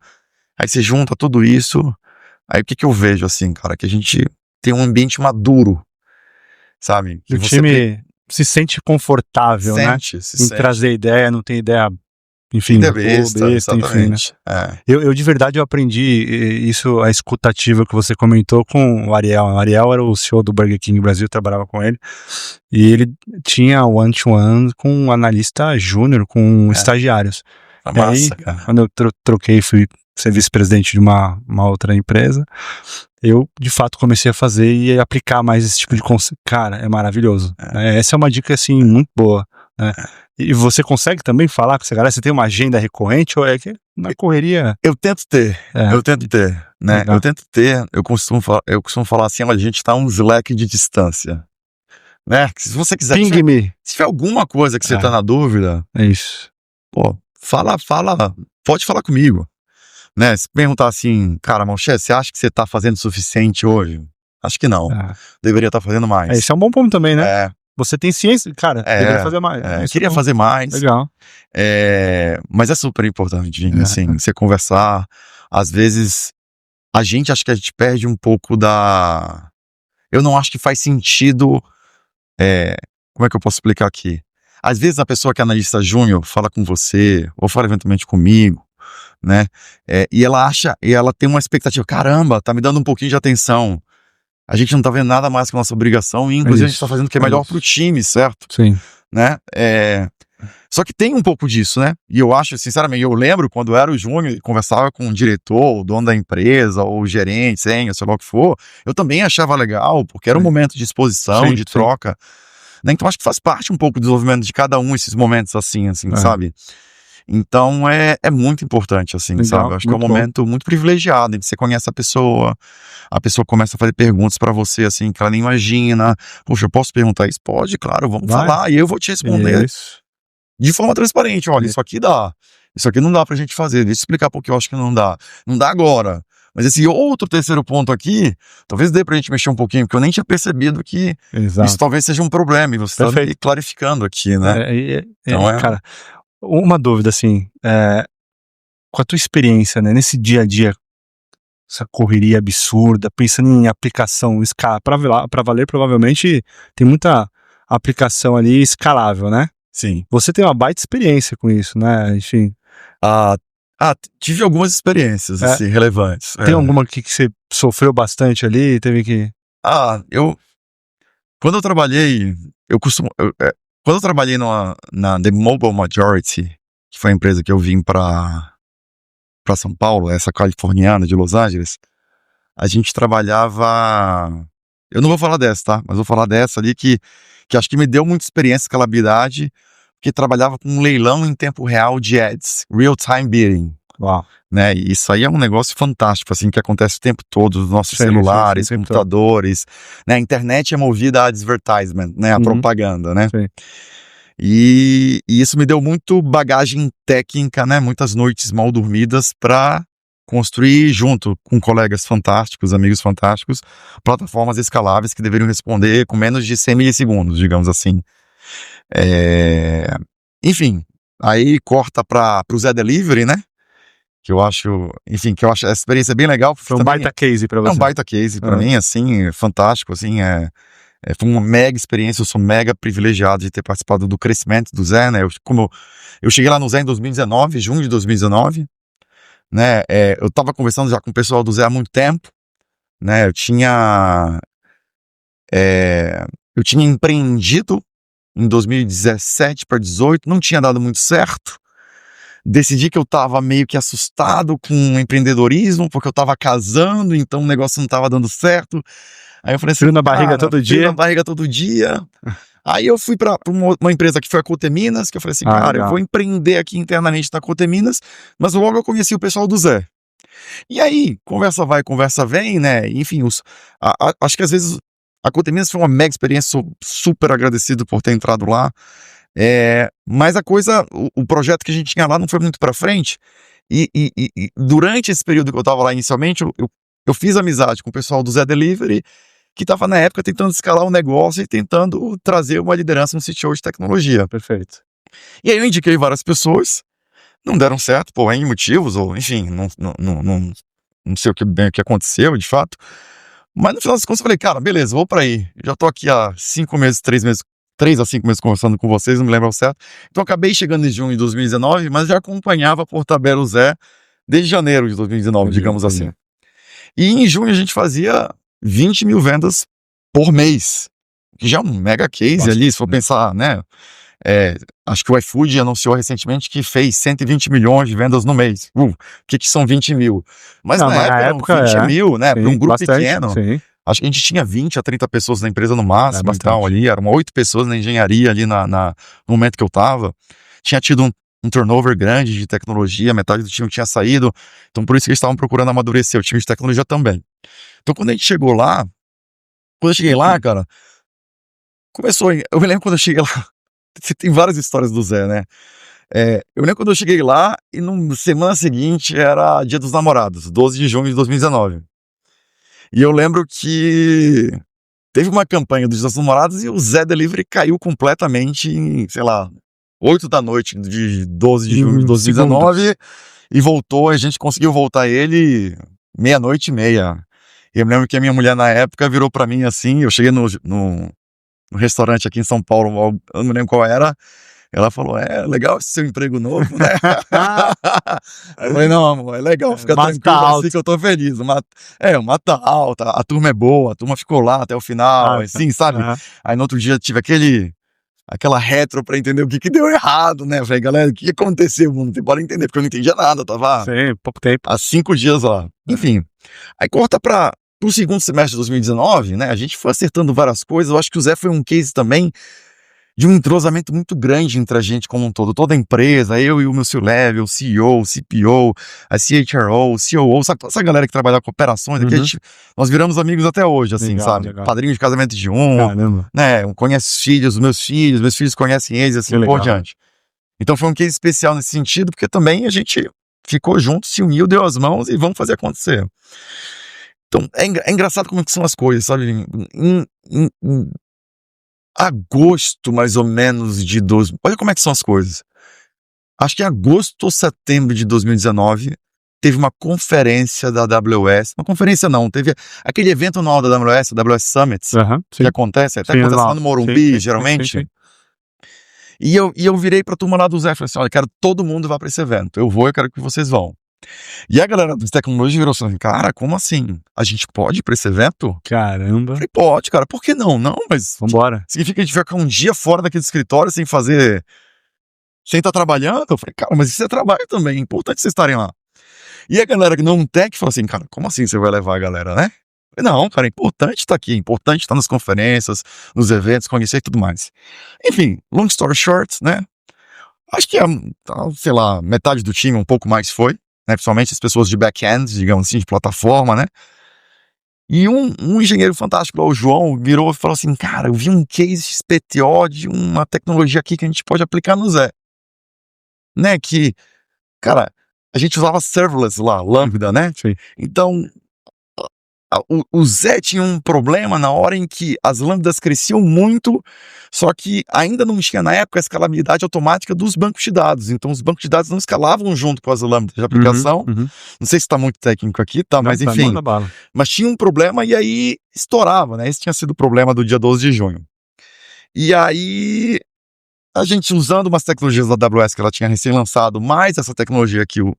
Aí você junta tudo isso, aí o que eu vejo, assim, cara, que a gente tem um ambiente maduro, sabe? Que o time se sente confortável, né? Em trazer ideia, não tem ideia, enfim, besta, exatamente. Enfim, né? Eu de verdade eu aprendi isso, a escutativa que você comentou com o Ariel. O Ariel era o CEO do Burger King Brasil, eu trabalhava com ele, e ele tinha one-to-one com um analista júnior, com estagiários. Massa, aí, cara. Quando eu troquei, fui ser vice-presidente de uma outra empresa, eu de fato comecei a fazer e aplicar mais esse tipo de conceito. Cara, é maravilhoso. Essa é uma dica assim muito boa, né? E você consegue também falar com essa galera? Você tem uma agenda recorrente ou é que na correria? Eu tento ter, né? Legal. Eu tento ter, eu costumo falar assim, olha, a gente tá um Slack de distância, né? Se você quiser, se tiver alguma coisa que você tá na dúvida, é isso. Pô, fala, pode falar comigo, né? Se perguntar assim, cara, Malché, você acha que você tá fazendo o suficiente hoje? Acho que não. Deveria estar fazendo mais. Esse é um bom ponto também, né? Você tem ciência, cara, deveria fazer mais. Queria fazer mais. Legal. Mas é super importante, assim, você conversar. Às vezes, acho que a gente perde um pouco eu não acho que faz sentido, como é que eu posso explicar aqui? Às vezes a pessoa que é analista júnior fala com você, ou fala eventualmente comigo, né? E ela tem uma expectativa, caramba, tá me dando um pouquinho de atenção. A gente não tá vendo nada mais que a nossa obrigação, e inclusive a gente tá fazendo o que é melhor pro time, certo? Sim. Né? Só que tem um pouco disso, né? E eu acho, sinceramente, eu lembro quando eu era o júnior e conversava com o diretor, o dono da empresa, ou o gerente, sei lá o que for, eu também achava legal, porque era um momento de exposição, de troca. Né? Então acho que faz parte um pouco do desenvolvimento de cada um esses momentos assim, sabe? Então é muito importante, assim, legal, sabe? Eu acho que é um momento muito privilegiado, em que você conhece a pessoa começa a fazer perguntas pra você, assim, que ela nem imagina. Poxa, eu posso perguntar isso? Pode, claro, vamos falar, e eu vou te responder de forma transparente. Olha, isso aqui dá, isso aqui não dá pra gente fazer, deixa eu explicar porque eu acho que não dá agora. Mas esse outro terceiro ponto aqui, talvez dê pra gente mexer um pouquinho, porque eu nem tinha percebido que isso talvez seja um problema, e você tá me clarificando aqui, né? Então cara, uma dúvida, assim, com a tua experiência, né, nesse dia a dia, essa correria absurda, pensando em aplicação, pra valer, provavelmente tem muita aplicação ali escalável, né? Sim. Você tem uma baita experiência com isso, né? Enfim. Tive algumas experiências, assim, relevantes. Tem alguma que você sofreu bastante ali, teve que... Quando eu trabalhei, quando eu trabalhei na The Mobile Majority, que foi a empresa que eu vim pra São Paulo, essa californiana de Los Angeles, a gente trabalhava... Eu não vou falar dessa, tá? Mas vou falar dessa ali que acho que me deu muita experiência, escalabilidade, que trabalhava com um leilão em tempo real de ads, real-time bidding. Uau. Né? E isso aí é um negócio fantástico, assim, que acontece o tempo todo, nos nossos celulares, computadores, né? A internet é movida a advertisement, né? A propaganda, né? Sim. E isso me deu muito bagagem técnica, né? Muitas noites mal dormidas para construir, junto com colegas fantásticos, amigos fantásticos, plataformas escaláveis que deveriam responder com menos de 100 milissegundos, digamos assim. Enfim, aí corta para o Zé Delivery, né? Que eu acho essa experiência bem legal. Foi um baita case para você. É um baita case para mim, assim, fantástico, assim, foi uma mega experiência. Eu sou mega privilegiado de ter participado do crescimento do Zé, né? Eu cheguei lá no Zé em 2019, junho de 2019, né? Eu tava conversando já com o pessoal do Zé há muito tempo, né? Eu tinha empreendido em 2017 para 2018, não tinha dado muito certo. Decidi que eu tava meio que assustado com o empreendedorismo, porque eu tava casando, então o negócio não tava dando certo. Aí eu falei assim, frio na barriga todo dia. Frio na barriga todo dia. Aí eu fui para uma empresa que foi a Coteminas, que eu falei assim, cara, legal. Eu vou empreender aqui internamente na Coteminas, mas logo eu conheci o pessoal do Zé. E aí, conversa vai, conversa vem, né? Enfim, acho que às vezes a Coteminas foi uma mega experiência, sou super agradecido por ter entrado lá. Mas o projeto que a gente tinha lá não foi muito pra frente, e durante esse período que eu tava lá inicialmente, eu fiz amizade com o pessoal do Zé Delivery, que tava na época tentando escalar o negócio e tentando trazer uma liderança no CTO de tecnologia. Perfeito. E aí eu indiquei várias pessoas, não deram certo por N motivos, ou enfim, não sei o que aconteceu de fato, mas no final das contas eu falei, cara, beleza, vou pra aí, já tô aqui há 3 a 5 meses conversando com vocês, não me lembro ao certo. Então acabei chegando em junho de 2019, mas já acompanhava por tabela o Zé desde janeiro de 2019, digamos assim. E em junho a gente fazia 20 mil vendas por mês, que já é um mega case ali, se for pensar, né? Acho que o iFood anunciou recentemente que fez 120 milhões de vendas no mês. O que são 20 mil? Mas na época 20 mil, né? Para um grupo pequeno. Sim. Acho que a gente tinha 20 a 30 pessoas na empresa no máximo, tal, ali, eram 8 pessoas na engenharia ali no momento que eu tava. Tinha tido um turnover grande de tecnologia, metade do time tinha saído, então por isso que eles estavam procurando amadurecer o time de tecnologia também. Então quando eu cheguei lá, cara, eu me lembro quando eu cheguei lá, tem várias histórias do Zé, né? Eu lembro quando eu cheguei lá e na semana seguinte era Dia dos Namorados, 12 de junho de 2019. E eu lembro que teve uma campanha dos Dia dos Namorados e o Zé Delivery caiu completamente em, sei lá, 8 da noite de 12 de junho de 2019 e voltou, a gente conseguiu voltar ele meia-noite e meia. Eu me lembro que a minha mulher, na época, virou pra mim assim, eu cheguei no restaurante aqui em São Paulo, eu não lembro qual era, ela falou, legal esse seu emprego novo, né? Eu falei, não, amor, é legal, fica tranquilo assim que eu tô feliz. O mata alta, a turma é boa, a turma ficou lá até o final, assim, sabe? Aí no outro dia tive aquela retro pra entender o que deu errado, né? Eu falei, galera, o que aconteceu? Não tem bora entender, porque eu não entendia nada, eu tava pouco tempo. há 5 dias lá. Enfim, aí corta pro segundo semestre de 2019, né? A gente foi acertando várias coisas, eu acho que o Zé foi um case também de um entrosamento muito grande entre a gente como um todo, toda a empresa, eu e o meu C-Level, o CEO, o CPO, a CHRO, o COO, essa galera que trabalha com operações, aqui nós viramos amigos até hoje, assim, legal, sabe? Legal. Padrinho de casamento de né? Conhece os filhos, meus filhos conhecem eles, assim, por diante. Então foi um case especial nesse sentido, porque também a gente ficou junto, se uniu, deu as mãos e vamos fazer acontecer. Então, é engraçado como que são as coisas, sabe? Em agosto, mais ou menos, olha como é que são as coisas. Acho que em agosto ou setembro de 2019, teve uma conferência da AWS. Uma conferência não, teve aquele evento anual da AWS, a AWS Summit, que acontece, até acontece lá no Morumbi, geralmente. Sim. E eu virei pra turma lá do Zé e falei assim, olha, quero todo mundo vá pra esse evento. Eu quero que vocês vão. E a galera de tecnologia virou assim, cara, como assim? A gente pode ir pra esse evento? Caramba. Eu falei, pode, cara, por que não? Não, mas... Vambora. Significa que a gente vai ficar um dia fora daquele escritório sem estar trabalhando? Eu falei, cara, mas isso é trabalho também, é importante vocês estarem lá. E a galera que não tech falou assim, cara, como assim você vai levar a galera, né? Eu falei, não, cara, é importante estar aqui, é importante estar nas conferências, nos eventos, conhecer e tudo mais. Enfim, long story short, né? Acho que, sei lá, metade do time, um pouco mais foi, né? Principalmente as pessoas de back-end, digamos assim, de plataforma, né? E um engenheiro fantástico lá, o João, virou e falou assim, cara, eu vi um case XPTO de uma tecnologia aqui que a gente pode aplicar no Zé. Né, que, cara, a gente usava serverless lá, Lambda, né? Sim. Então, o Zé tinha um problema na hora em que as lambdas cresciam muito, só que ainda não tinha na época a escalabilidade automática dos bancos de dados. Então os bancos de dados não escalavam junto com as lambdas de aplicação. Não sei se está muito técnico aqui, tá? Mas enfim. Mas tinha um problema e aí estourava, né? Esse tinha sido o problema do dia 12 de junho. E aí a gente usando umas tecnologias da AWS que ela tinha recém-lançado, mais essa tecnologia que o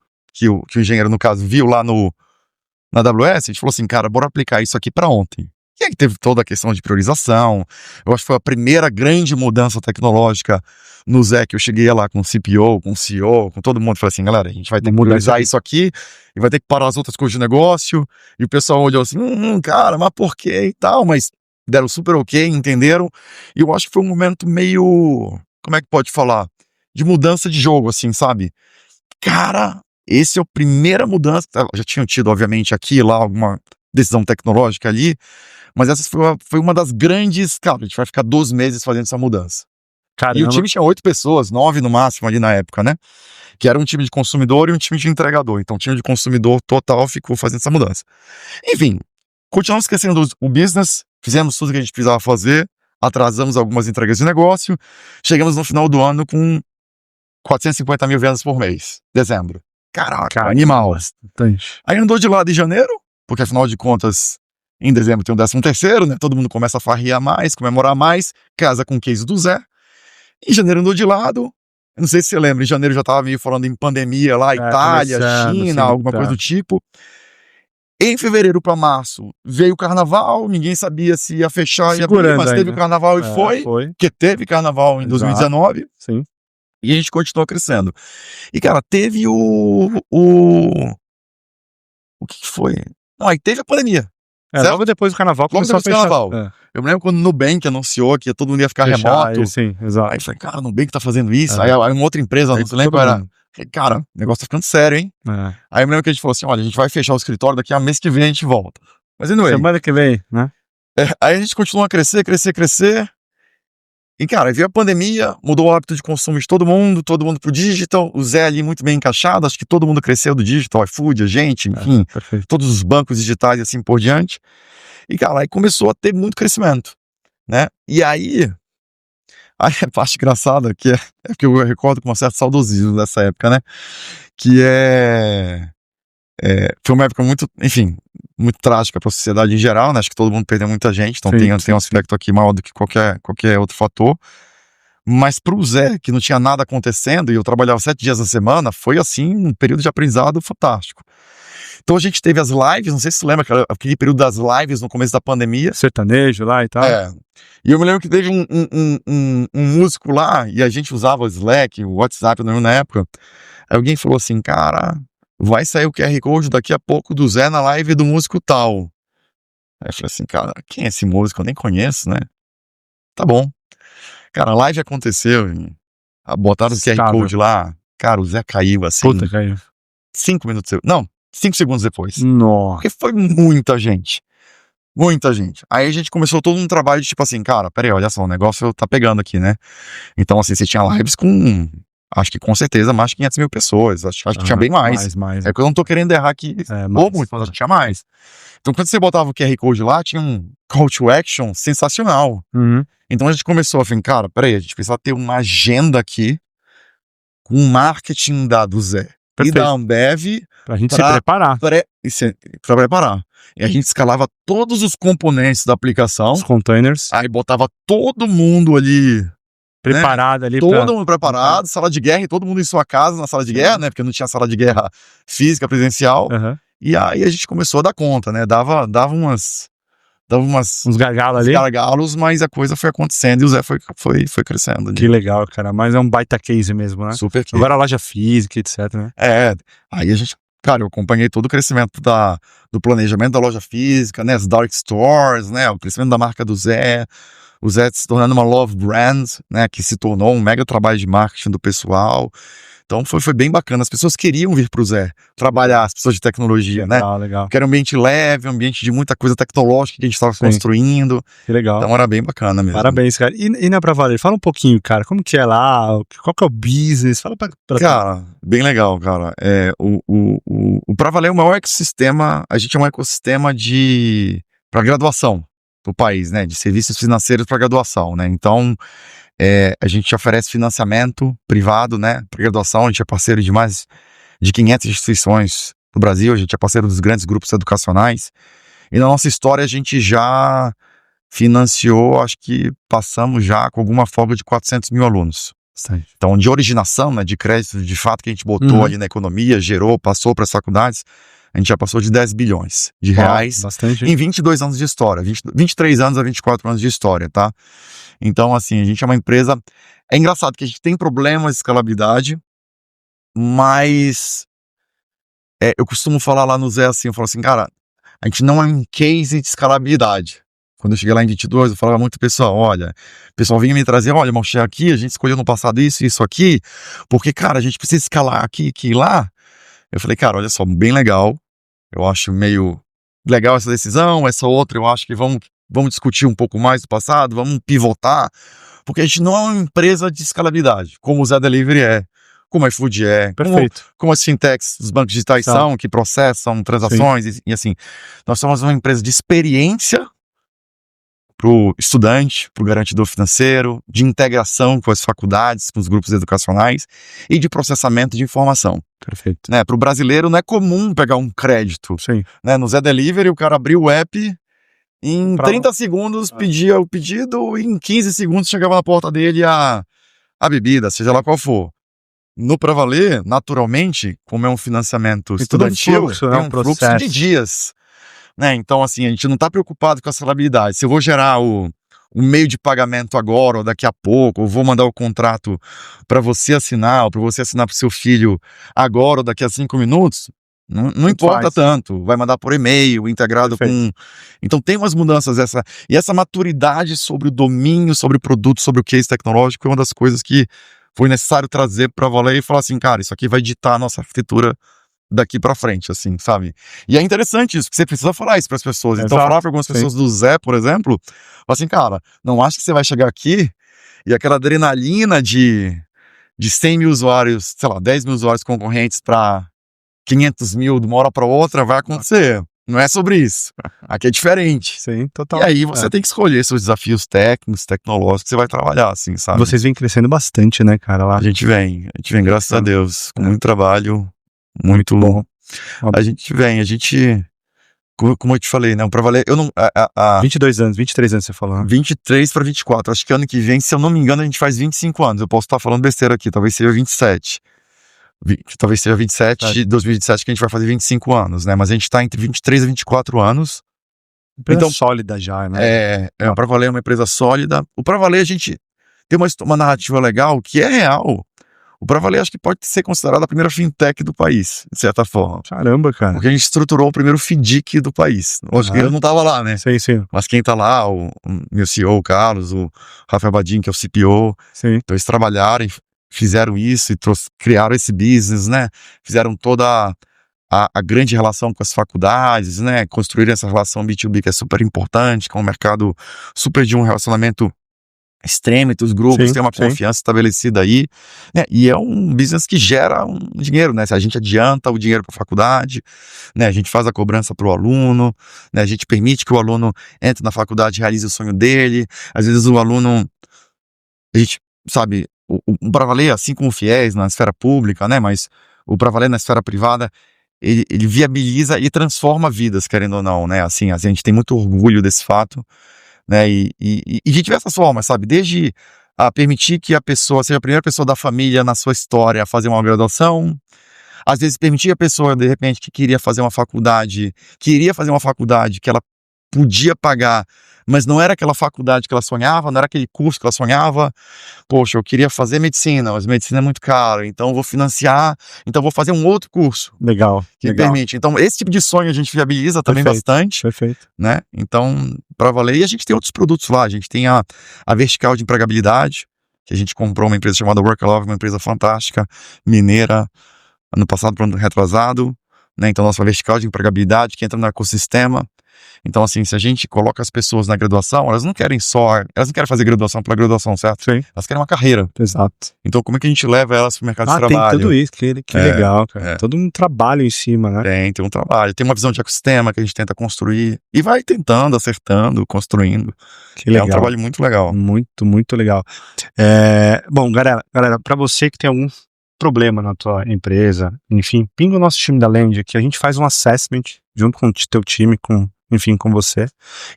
engenheiro, no caso, viu lá na AWS, a gente falou assim, cara, bora aplicar isso aqui para ontem. E aí teve toda a questão de priorização. Eu acho que foi a primeira grande mudança tecnológica no Zé, que eu cheguei lá com o CPO, com o CEO, com todo mundo. Falei assim, galera, a gente vai ter que priorizar isso aqui e vai ter que parar as outras coisas de negócio. E o pessoal olhou assim, cara, mas por quê e tal? Mas deram super ok, entenderam. E eu acho que foi um momento meio, como é que pode falar? De mudança de jogo, assim, sabe? Cara, esse é a primeira mudança. Já tinham tido, obviamente, aqui e lá alguma decisão tecnológica ali, mas essa foi uma das grandes. Cara, a gente vai ficar 12 meses fazendo essa mudança. Caramba. E o time tinha 8 pessoas, 9 no máximo ali na época, né? Que era um time de consumidor e um time de entregador. Então, o time de consumidor total ficou fazendo essa mudança. Enfim, continuamos crescendo o business, fizemos tudo que a gente precisava fazer, atrasamos algumas entregas de negócio, chegamos no final do ano com 450 mil vendas por mês, dezembro. Caraca, animal. Bastante. Aí andou de lado em janeiro, porque afinal de contas, em dezembro tem o 13º, né? Todo mundo começa a farrear mais, comemorar mais, casa com o case do Zé. Em janeiro andou de lado. Eu não sei se você lembra, em janeiro já tava meio falando em pandemia lá, Itália, China, alguma coisa do tipo. Em fevereiro para março veio o carnaval, ninguém sabia se ia fechar e abrir, mas teve o carnaval e foi. Porque teve carnaval em 2019. Sim. E a gente continuou crescendo. E, cara, teve o que foi? Não, aí teve a pandemia. Logo depois do carnaval começou a fechar. Eu me lembro quando o Nubank anunciou que todo mundo ia ficar remoto. Sim, exato. Aí eu falei, cara, o Nubank tá fazendo isso. Aí uma outra empresa, não se lembra, era... Cara, o negócio tá ficando sério, hein? Aí eu me lembro que a gente falou assim, olha, a gente vai fechar o escritório, daqui a mês que vem a gente volta. Mas anyway. Semana que vem, né? Aí a gente continua a crescer. E, cara, veio a pandemia, mudou o hábito de consumo de todo mundo pro digital, o Zé ali muito bem encaixado, acho que todo mundo cresceu do digital, iFood, a gente, enfim, todos os bancos digitais e assim por diante. E, cara, aí começou a ter muito crescimento, né? E aí a parte engraçada, que é porque eu recordo com um certo saudosismo dessa época, né? Que é... foi uma época muito, enfim, muito trágica para a sociedade em geral, né? Acho que todo mundo perdeu muita gente, então tem um aspecto aqui maior do que qualquer outro fator. Mas pro Zé, que não tinha nada acontecendo, e eu trabalhava 7 dias na semana, foi assim, um período de aprendizado fantástico. Então a gente teve as lives, não sei se você lembra, aquele período das lives no começo da pandemia. Sertanejo lá e tal. E eu me lembro que teve um músico lá, e a gente usava o Slack, o WhatsApp na época. Aí alguém falou assim, cara, vai sair o QR Code daqui a pouco do Zé na live do músico tal. Aí eu falei assim, cara, quem é esse músico? Eu nem conheço, né? Tá bom. Cara, a live aconteceu, botaram o QR Code lá, cara, o Zé caiu assim. Puta, caiu. 5 segundos depois. Nossa. Porque foi muita gente. Muita gente. Aí a gente começou todo um trabalho de tipo assim, cara, peraí, olha só, o negócio tá pegando aqui, né? Então assim, você tinha lives com, acho que com certeza, mais de 500 mil pessoas. Acho que tinha bem mais. É que eu não tô querendo errar aqui, ou muito, mas tinha mais. Então quando você botava o QR Code lá, tinha um call to action sensacional. Então a gente começou a falar, cara, peraí, a gente precisa ter uma agenda aqui com o marketing do Zé. Perfeito. E da Ambev pra gente se preparar. Pra preparar. E a gente escalava todos os componentes da aplicação. Os containers. Aí botava todo mundo ali. Preparado, né? Ali. Todo mundo preparado, sala de guerra, e todo mundo em sua casa na sala de guerra, né? Porque não tinha sala de guerra física, presencial. E aí a gente começou a dar conta, né? Dava uns gargalos ali. Gargalos, mas a coisa foi acontecendo e o Zé foi crescendo. Que legal, cara. Mas é um baita case mesmo, né? Super case. Agora a loja física, etc, né? Aí a gente, cara, eu acompanhei todo o crescimento do planejamento da loja física, né? As dark stores, né? O crescimento da marca do Zé. O Zé se tornando uma love brand, né? Que se tornou um mega trabalho de marketing do pessoal. Então foi bem bacana. As pessoas queriam vir pro Zé trabalhar, as pessoas de tecnologia, legal, né? Legal. Porque era um ambiente leve, um ambiente de muita coisa tecnológica que a gente estava construindo. Que legal. Então era bem bacana mesmo. Parabéns, cara. E na Pra Valer, fala um pouquinho, cara, como que é lá? Qual que é o business? Fala pra Cara, bem legal, cara. O Pra Valer é o maior ecossistema, a gente é um ecossistema para graduação do país, né? De serviços financeiros para graduação, né? Então, a gente oferece financiamento privado, né? Para graduação, a gente é parceiro de mais de 500 instituições do Brasil, a gente é parceiro dos grandes grupos educacionais. E na nossa história, a gente já financiou, acho que passamos já com alguma folga de 400 mil alunos. Então, de originação, né? De crédito, de fato, que a gente botou ali na economia, gerou, passou para as faculdades, a gente já passou de 10 bilhões de reais em 22 anos de história, 23 anos a 24 anos de história, tá? Então, assim, a gente é uma empresa... É engraçado que a gente tem problemas de escalabilidade, mas eu costumo falar lá no Zé assim, eu falo assim, cara, a gente não é um case de escalabilidade. Quando eu cheguei lá em 22, eu falava muito pessoal, olha, o pessoal vinha me trazer, olha, Malcher, aqui, a gente escolheu no passado isso aqui, porque, cara, a gente precisa escalar aqui e lá. Eu falei, cara, olha só, bem legal, eu acho meio legal essa decisão, essa outra, eu acho que vamos discutir um pouco mais do passado, vamos pivotar, porque a gente não é uma empresa de escalabilidade, como o Zé Delivery é, como a iFood é, como as fintechs dos bancos digitais são, que processam transações e assim. Nós somos uma empresa de experiência para o estudante, para o garantidor financeiro, de integração com as faculdades, com os grupos educacionais e de processamento de informação. Perfeito. Né? Para o brasileiro não é comum pegar um crédito. Né? No Zé Delivery o cara abriu o app, em 30 segundos pedia o pedido e em 15 segundos chegava na porta dele a bebida, seja lá qual for. No Pra Valer, naturalmente, como é um financiamento estudantil, tem um fluxo de dias. Né? Então, assim, a gente não está preocupado com a escalabilidade. Se eu vou gerar o meio de pagamento agora ou daqui a pouco, ou vou mandar o contrato para você assinar, ou para você assinar para o seu filho agora ou daqui a 5 minutos, não importa tanto. Vai mandar por e-mail, integrado com... Então tem umas mudanças, e essa maturidade sobre o domínio, sobre o produto, sobre o case tecnológico, é uma das coisas que foi necessário trazer para Valer e falar assim, cara, isso aqui vai ditar a nossa arquitetura daqui para frente, assim, sabe? E é interessante isso, porque você precisa falar isso para as pessoas. Então, falar para algumas pessoas do Zé, por exemplo, assim, cara, não acho que você vai chegar aqui e aquela adrenalina de 100 mil usuários, sei lá, 10 mil usuários concorrentes para 500 mil de uma hora para outra vai acontecer. Não é sobre isso. Aqui é diferente. Sim, total. E aí você tem que escolher seus desafios técnicos, tecnológicos que você vai trabalhar, assim, sabe? Vocês vêm crescendo bastante, né, cara? Lá. A gente vem, graças a Deus, com muito trabalho, muito bom. A gente vem, como eu te falei, né? Pra valer, eu não... 22 anos, 23 anos você falou. Né? 23 para 24. Acho que ano que vem, se eu não me engano, a gente faz 25 anos. Eu posso estar falando besteira aqui, talvez seja 27. Talvez seja 27 de 2027 que a gente vai fazer 25 anos, né? Mas a gente tá entre 23 e 24 anos. Empresa sólida já, né? O Pra Valer é uma empresa sólida. O Pra Valer, a gente tem uma narrativa legal que é real. O Pra Valer acho que pode ser considerado a primeira fintech do país, de certa forma. Caramba, cara. Porque a gente estruturou o primeiro FDIC do país. Acho que eu não tava lá, né? Sim. Mas quem tá lá, o meu CEO, o Carlos, o Rafael Badin, que é o CPO. Sim. Então eles trabalharam, fizeram isso e criaram esse business, né? Fizeram toda a grande relação com as faculdades, né? Construíram essa relação B2B que é super importante, que é um mercado super de um relacionamento extremo entre os grupos, tem uma confiança estabelecida aí, né? E é um business que gera um dinheiro, né? A gente adianta o dinheiro para a faculdade, né? A gente faz a cobrança para o aluno, né? A gente permite que o aluno entre na faculdade e realize o sonho dele. Às vezes o aluno, a gente sabe, o Pra Valer, assim como o FIES na esfera pública, né? Mas o Pra Valer na esfera privada, ele viabiliza e transforma vidas, querendo ou não, né? Assim, a gente tem muito orgulho desse fato, né? E de diversas formas, sabe? Desde a permitir que a pessoa seja a primeira pessoa da família na sua história a fazer uma graduação, às vezes permitir a pessoa, de repente, que queria fazer uma faculdade que ela podia pagar, mas não era aquela faculdade que ela sonhava, não era aquele curso que ela sonhava. Poxa, eu queria fazer medicina, mas medicina é muito caro, então eu vou financiar, então eu vou fazer um outro curso. Legal. Que permite. Então, esse tipo de sonho a gente viabiliza também bastante. Perfeito. Né? Então, Pra Valer, e a gente tem outros produtos lá, a gente tem a vertical de empregabilidade, que a gente comprou uma empresa chamada Workalove, uma empresa fantástica, mineira, ano passado para ano retrasado, né? Então, nossa vertical de empregabilidade que entra no ecossistema. Então, assim, se a gente coloca as pessoas na graduação, elas não querem fazer graduação pela graduação, certo? Sim. Elas querem uma carreira. Exato. Então, como é que a gente leva elas para o mercado de trabalho? Tem tudo isso, que legal, cara. Todo um trabalho em cima, né? Tem um trabalho, tem uma visão de ecossistema que a gente tenta construir e vai tentando, acertando, construindo. Que legal. É um trabalho muito legal. Muito, muito legal. Bom, galera, para você que tem algum problema na tua empresa, enfim, pinga o nosso time da Lend aqui, a gente faz um assessment junto com o teu time, com você.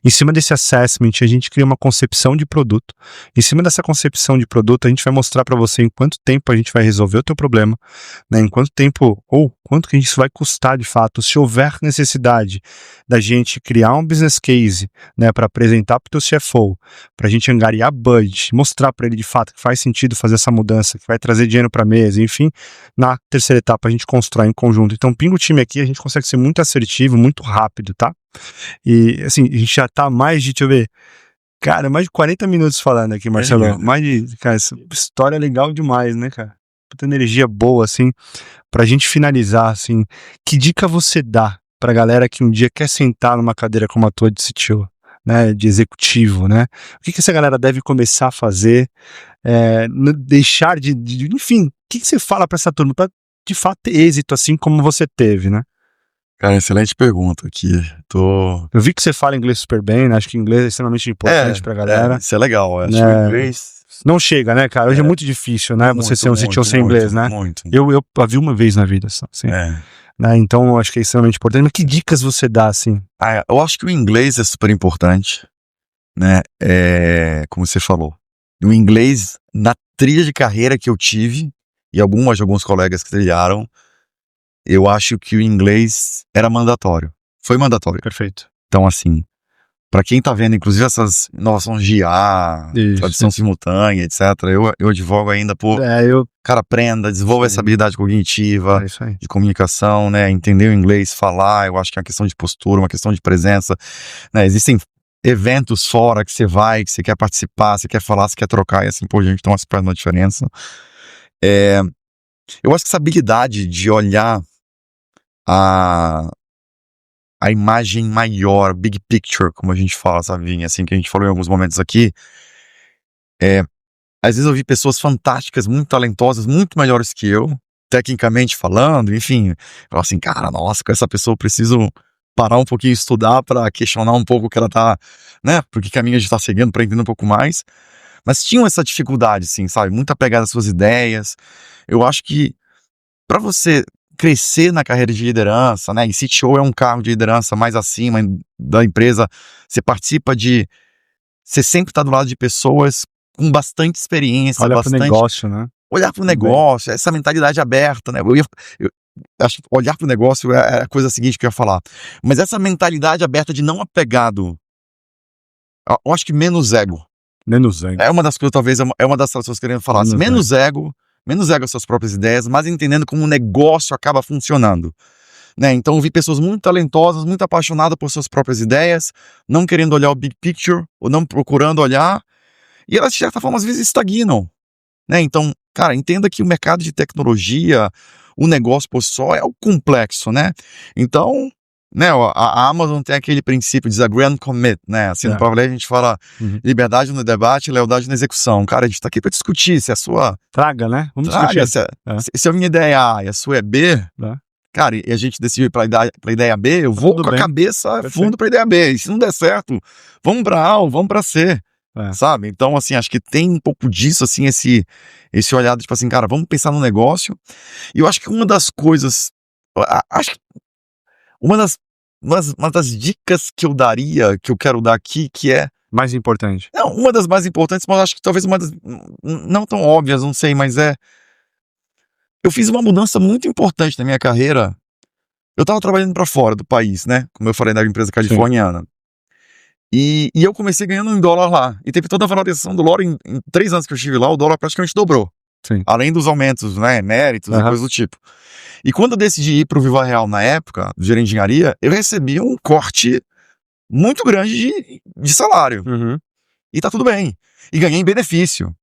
Em cima desse assessment, a gente cria uma concepção de produto. Em cima dessa concepção de produto, a gente vai mostrar para você em quanto tempo a gente vai resolver o teu problema, né? Em quanto tempo, ou quanto que isso vai custar de fato. Se houver necessidade da gente criar um business case, né, para apresentar para o teu CFO, para a gente angariar budget, mostrar para ele de fato que faz sentido fazer essa mudança, que vai trazer dinheiro para a mesa, enfim, na terceira etapa a gente constrói em conjunto. Então, pinga o time aqui, a gente consegue ser muito assertivo, muito rápido, tá? E assim, a gente já tá mais de, deixa eu ver, cara, mais de 40 minutos falando aqui, Marcelo. Cara, essa história é legal demais, né, cara? Puta energia boa, assim, pra gente finalizar, assim, que dica você dá pra galera que um dia quer sentar numa cadeira como a tua de CTO, né, de executivo, né? O que essa galera deve começar a fazer, deixar enfim, o que você fala pra essa turma pra de fato ter êxito, assim como você teve, né? Cara, excelente pergunta aqui. Eu vi que você fala inglês super bem, né? Acho que inglês é extremamente importante pra galera. Isso é legal. Acho que o inglês... Não chega, né, cara? Hoje é muito difícil, né? Você ser um CTO sem inglês, né? Muito. Eu vi uma vez na vida, assim. Né? Então, eu acho que é extremamente importante. Mas que dicas você dá, assim? Eu acho que o inglês é super importante, né? Como você falou. O inglês, na trilha de carreira que eu tive, e alguns colegas que trilharam, eu acho que o inglês era mandatório. Foi mandatório. Perfeito. Então, assim, para quem tá vendo, inclusive, essas inovações de IA, tradução simultânea, etc., eu advogo ainda por... Cara, aprenda, desenvolva essa habilidade cognitiva, de comunicação, né? Entender o inglês, falar, eu acho que é uma questão de postura, uma questão de presença, né? Existem eventos fora que você vai, que você quer participar, você quer falar, você quer trocar, e assim por diante, então isso faz uma diferença. Eu acho que essa habilidade de olhar a imagem maior, big picture, como a gente fala, sabe, assim, que a gente falou em alguns momentos aqui, às vezes eu vi pessoas fantásticas, muito talentosas, muito melhores que eu, tecnicamente falando, enfim, eu assim, cara, nossa, com essa pessoa eu preciso parar um pouquinho, estudar para questionar um pouco o que ela tá, né, por que caminho a gente tá seguindo, para entender um pouco mais, mas tinham essa dificuldade, assim, sabe, muito apegada às suas ideias. Eu acho que para você crescer na carreira de liderança, né? E CTO é um cargo de liderança mais acima da empresa. Você participa de... Você sempre está do lado de pessoas com bastante experiência. Olha para o negócio, né? Olhar para o negócio, essa mentalidade aberta, né? Eu acho que olhar para o negócio é a coisa seguinte que eu ia falar. Mas essa mentalidade aberta de não apegado, eu acho que menos ego. Menos ego. É uma das coisas, talvez, é uma das pessoas querendo falar. Menos ego às suas próprias ideias, mas entendendo como o negócio acaba funcionando. Né? Então eu vi pessoas muito talentosas, muito apaixonadas por suas próprias ideias, não querendo olhar o big picture, ou não procurando olhar, e elas de certa forma às vezes estagnam. Né? Então, cara, entenda que o mercado de tecnologia, o negócio por só é o complexo, né? Então, né, a Amazon tem aquele princípio de grand commit, né? Assim, no Power a gente fala liberdade no debate, lealdade na execução. Cara, a gente tá aqui para discutir se a sua... Traga, né? Vamos discutir. Se a minha ideia é A e a sua é B... Cara, e a gente decidiu ir pra ideia B, eu vou com a cabeça fundo pra ideia B. E se não der certo, vamos pra A ou vamos pra C. Sabe? Então, assim, acho que tem um pouco disso, assim, esse olhar, tipo assim, cara, vamos pensar no negócio. E eu acho que uma das coisas, acho que uma das dicas que eu daria, que eu quero dar aqui, que é... Mais importante. Não, uma das mais importantes, mas acho que talvez uma das, não tão óbvias, não sei, mas eu fiz uma mudança muito importante na minha carreira. Eu estava trabalhando para fora do país, né? Como eu falei, na empresa californiana. E eu comecei ganhando em dólar lá. E teve toda a valorização do dólar. Em 3 anos que eu estive lá, o dólar praticamente dobrou. Sim. Além dos aumentos, né? Méritos e coisas do tipo. E quando eu decidi ir para o Viva Real na época, do gerente de engenharia, eu recebi um corte muito grande de salário. E tá tudo bem. E ganhei em benefício.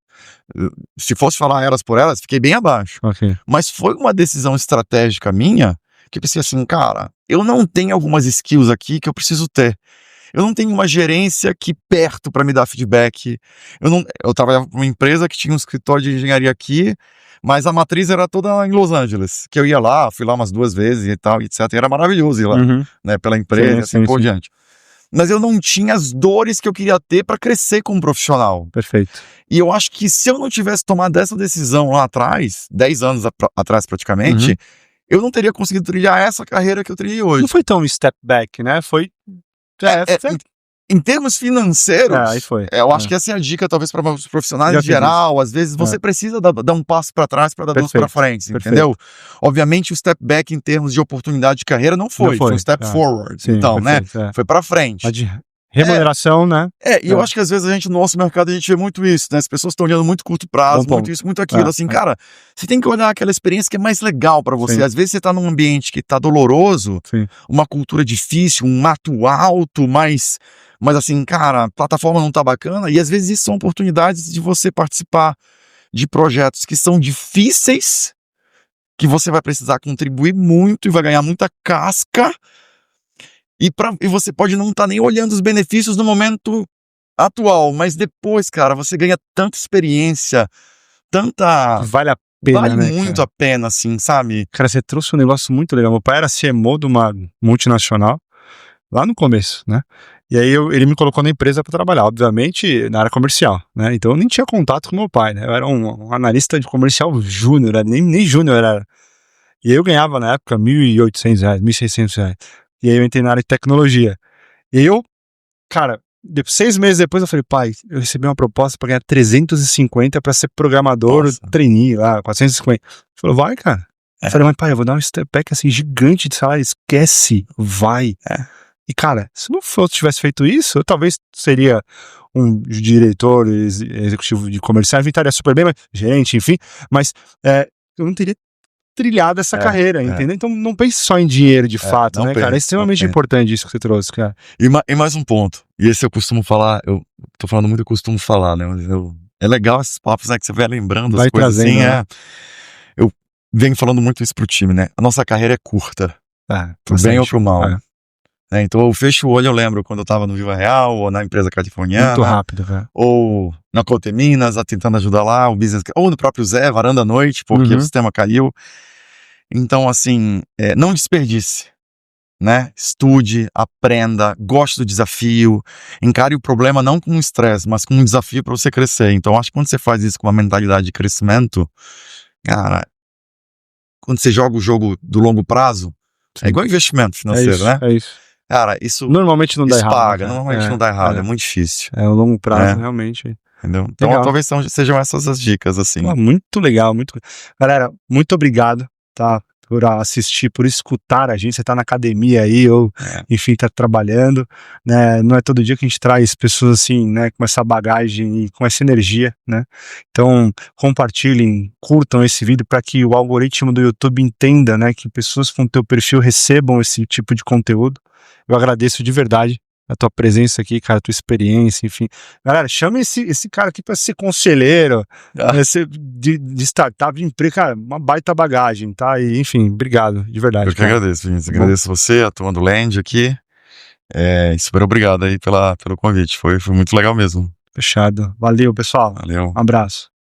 Se fosse falar elas por elas, fiquei bem abaixo. Mas foi uma decisão estratégica minha, que eu pensei assim, cara, eu não tenho algumas skills aqui que eu preciso ter. Eu não tenho uma gerência aqui perto para me dar feedback. Eu trabalhava para uma empresa que tinha um escritório de engenharia aqui, mas a matriz era toda em Los Angeles, que eu ia lá, fui lá umas 2 vezes e tal, etc. E era maravilhoso ir lá, né, pela empresa, assim por diante. Mas eu não tinha as dores que eu queria ter para crescer como profissional. Perfeito. E eu acho que se eu não tivesse tomado essa decisão lá atrás, 10 anos atrás praticamente, eu não teria conseguido trilhar essa carreira que eu trilhei hoje. Não foi tão step back, né? Foi... Em termos financeiros, aí foi. Eu acho que essa é a dica, talvez, para os profissionais em geral. Às vezes você precisa dar um passo para trás para dar 2 para frente, entendeu? Obviamente, o step back em termos de oportunidade de carreira não foi um step forward. Sim, então, né? Foi para frente. Remuneração, né? E eu acho que às vezes a gente, no nosso mercado, a gente vê muito isso, né? As pessoas estão olhando muito curto prazo, muito isso, muito aquilo. Assim, cara, você tem que olhar aquela experiência que é mais legal pra você. Às vezes você tá num ambiente que tá doloroso, uma cultura difícil, um mato alto, mas assim, cara, a plataforma não tá bacana. E às vezes isso são oportunidades de você participar de projetos que são difíceis, que você vai precisar contribuir muito e vai ganhar muita casca. E você pode não estar nem olhando os benefícios no momento atual, mas depois, cara, você ganha tanta experiência, Vale a pena, vale né, muito a pena, assim, sabe? Cara, você trouxe um negócio muito legal. Meu pai era CMO de uma multinacional, lá no começo, né? E aí ele me colocou na empresa para trabalhar, obviamente, na área comercial, né? Então eu nem tinha contato com meu pai, né? Eu era um analista de comercial júnior, nem júnior era. E aí eu ganhava, na época, R$1.800, R$1.600. E aí eu entrei na área de tecnologia. E aí cara, 6 meses depois eu falei, pai, eu recebi uma proposta para ganhar 350 para ser programador, trainee lá, 450. Ele falou, vai, cara. Eu falei, mas pai, eu vou dar um step back assim, gigante de salário, esquece, vai. E cara, se não tivesse feito isso, eu talvez seria um diretor executivo de comercial, estaria super bem, mas, gerente, enfim, mas eu não teria trilhado essa carreira, entendeu? Então não pense só em dinheiro de fato, né, cara? É extremamente importante isso que você trouxe, cara. E mais um ponto, e esse eu costumo falar, eu tô falando muito, eu costumo falar, né? Mas é legal esses papos, né? Que você vai lembrando as coisas trazendo, assim, né? Eu venho falando muito isso pro time, né? A nossa carreira é curta, pro bem ou pro mal. Então eu fecho o olho, eu lembro quando eu tava no Viva Real, ou na empresa californiana. Muito rápido, cara. Ou na Cote Minas, tentando ajudar lá, o business, ou no próprio Zé, varanda à noite, porque o sistema caiu. Então, assim, não desperdice, né? Estude, aprenda, goste do desafio, encare o problema não com um estresse, mas com um desafio para você crescer. Então, acho que quando você faz isso com uma mentalidade de crescimento, cara, quando você joga o jogo do longo prazo, é igual investimento financeiro, né? É isso. Cara, isso normalmente não dá errado. paga, normalmente não dá errado, é muito difícil. É o longo prazo, realmente. Entendeu? Então, talvez sejam essas as dicas, assim. Muito legal, muito. Galera, muito obrigado, tá? Por assistir, por escutar a gente. Você tá na academia aí, ou enfim, tá trabalhando, né? Não é todo dia que a gente traz pessoas assim, né? Com essa bagagem e com essa energia, né? Então, compartilhem, curtam esse vídeo para que o algoritmo do YouTube entenda, né? Que pessoas com teu perfil recebam esse tipo de conteúdo. Eu agradeço de verdade a tua presença aqui, cara, a tua experiência, enfim. Galera, chama esse cara aqui para ser conselheiro, de startup, de emprego, cara, uma baita bagagem, tá? E, enfim, obrigado, de verdade. Eu que agradeço, Vinícius. Agradeço você, a turma do Land aqui. Super obrigado aí pelo convite. Foi muito legal mesmo. Fechado. Valeu, pessoal. Valeu. Um abraço.